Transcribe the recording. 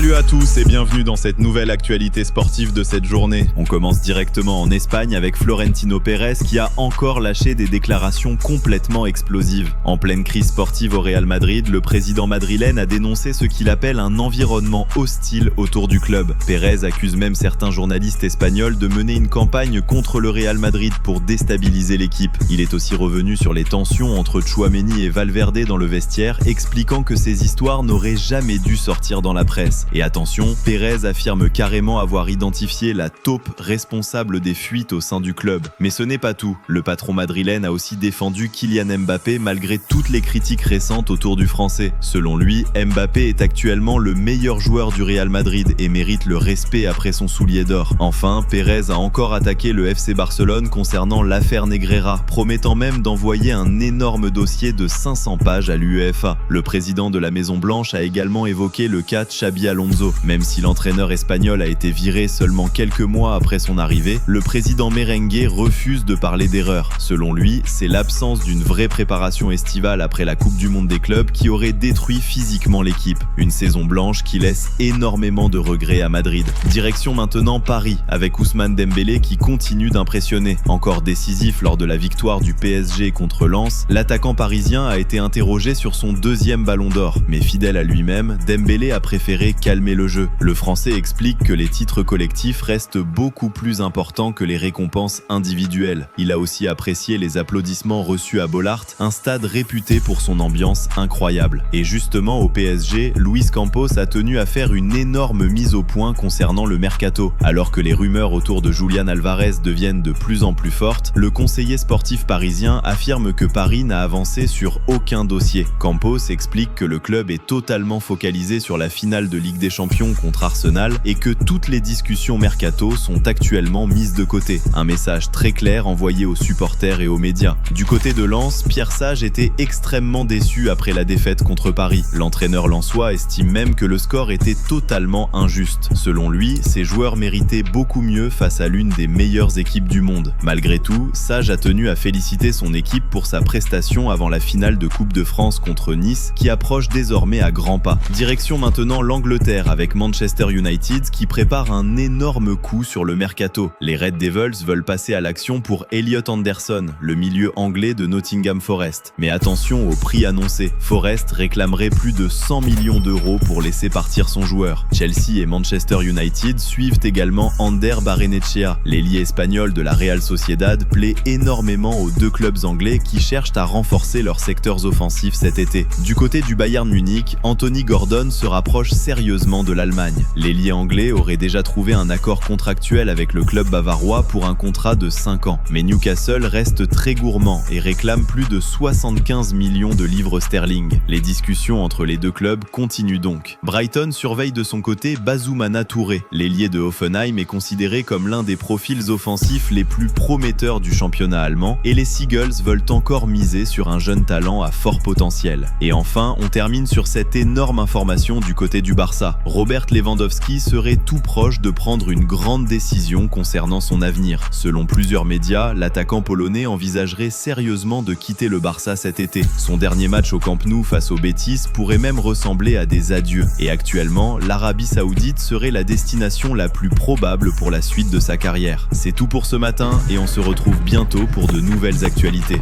Salut à tous et bienvenue dans cette nouvelle actualité sportive de cette journée. On commence directement en Espagne avec Florentino Pérez qui a encore lâché des déclarations complètement explosives. En pleine crise sportive au Real Madrid, le président madrilène a dénoncé ce qu'il appelle un environnement hostile autour du club. Pérez accuse même certains journalistes espagnols de mener une campagne contre le Real Madrid pour déstabiliser l'équipe. Il est aussi revenu sur les tensions entre Tchouaméni et Valverde dans le vestiaire, expliquant que ces histoires n'auraient jamais dû sortir dans la presse. Et attention, Pérez affirme carrément avoir identifié la taupe responsable des fuites au sein du club. Mais ce n'est pas tout. Le patron madrilène a aussi défendu Kylian Mbappé malgré toutes les critiques récentes autour du Français. Selon lui, Mbappé est actuellement le meilleur joueur du Real Madrid et mérite le respect après son soulier d'or. Enfin, Pérez a encore attaqué le FC Barcelone concernant l'affaire Negreira, promettant même d'envoyer un énorme dossier de 500 pages à l'UEFA. Le président de la Maison Blanche a également évoqué le cas de Xabi Alonso. Même si l'entraîneur espagnol a été viré seulement quelques mois après son arrivée, le président merengue refuse de parler d'erreur. Selon lui, c'est l'absence d'une vraie préparation estivale après la Coupe du Monde des clubs qui aurait détruit physiquement l'équipe. Une saison blanche qui laisse énormément de regrets à Madrid. Direction maintenant Paris, avec Ousmane Dembélé qui continue d'impressionner. Encore décisif lors de la victoire du PSG contre Lens, l'attaquant parisien a été interrogé sur son deuxième ballon d'or. Mais fidèle à lui-même, Dembélé a préféré calmer le jeu. Le Français explique que les titres collectifs restent beaucoup plus importants que les récompenses individuelles. Il a aussi apprécié les applaudissements reçus à Bollaert, un stade réputé pour son ambiance incroyable. Et justement au PSG, Luis Campos a tenu à faire une énorme mise au point concernant le mercato. Alors que les rumeurs autour de Julián Alvarez deviennent de plus en plus fortes, le conseiller sportif parisien affirme que Paris n'a avancé sur aucun dossier. Campos explique que le club est totalement focalisé sur la finale de Ligue des Champions contre Arsenal et que toutes les discussions mercato sont actuellement mises de côté. Un message très clair envoyé aux supporters et aux médias. Du côté de Lens, Pierre Sage était extrêmement déçu après la défaite contre Paris. L'entraîneur lensois estime même que le score était totalement injuste. Selon lui, ses joueurs méritaient beaucoup mieux face à l'une des meilleures équipes du monde. Malgré tout, Sage a tenu à féliciter son équipe pour sa prestation avant la finale de Coupe de France contre Nice qui approche désormais à grands pas. Direction maintenant l'Angleterre avec Manchester United qui prépare un énorme coup sur le mercato. Les Red Devils veulent passer à l'action pour Elliot Anderson, le milieu anglais de Nottingham Forest. Mais attention au prix annoncé. Forest réclamerait plus de 100 millions d'euros pour laisser partir son joueur. Chelsea et Manchester United suivent également Ander Barrenechea. L'ailier espagnol de la Real Sociedad plaît énormément aux deux clubs anglais qui cherchent à renforcer leurs secteurs offensifs cet été. Du côté du Bayern Munich, Anthony Gordon se rapproche sérieusement de l'Allemagne. L'ailier anglais aurait déjà trouvé un accord contractuel avec le club bavarois pour un contrat de 5 ans. Mais Newcastle reste très gourmand et réclame plus de 75 millions de livres sterling. Les discussions entre les deux clubs continuent donc. Brighton surveille de son côté Bazoumana Touré. L'ailier de Hoffenheim est considéré comme l'un des profils offensifs les plus prometteurs du championnat allemand et les Seagulls veulent encore miser sur un jeune talent à fort potentiel. Et enfin, on termine sur cette énorme information du côté du Barça. Robert Lewandowski serait tout proche de prendre une grande décision concernant son avenir. Selon plusieurs médias, l'attaquant polonais envisagerait sérieusement de quitter le Barça cet été. Son dernier match au Camp Nou face au Betis pourrait même ressembler à des adieux. Et actuellement, l'Arabie Saoudite serait la destination la plus probable pour la suite de sa carrière. C'est tout pour ce matin et on se retrouve bientôt pour de nouvelles actualités.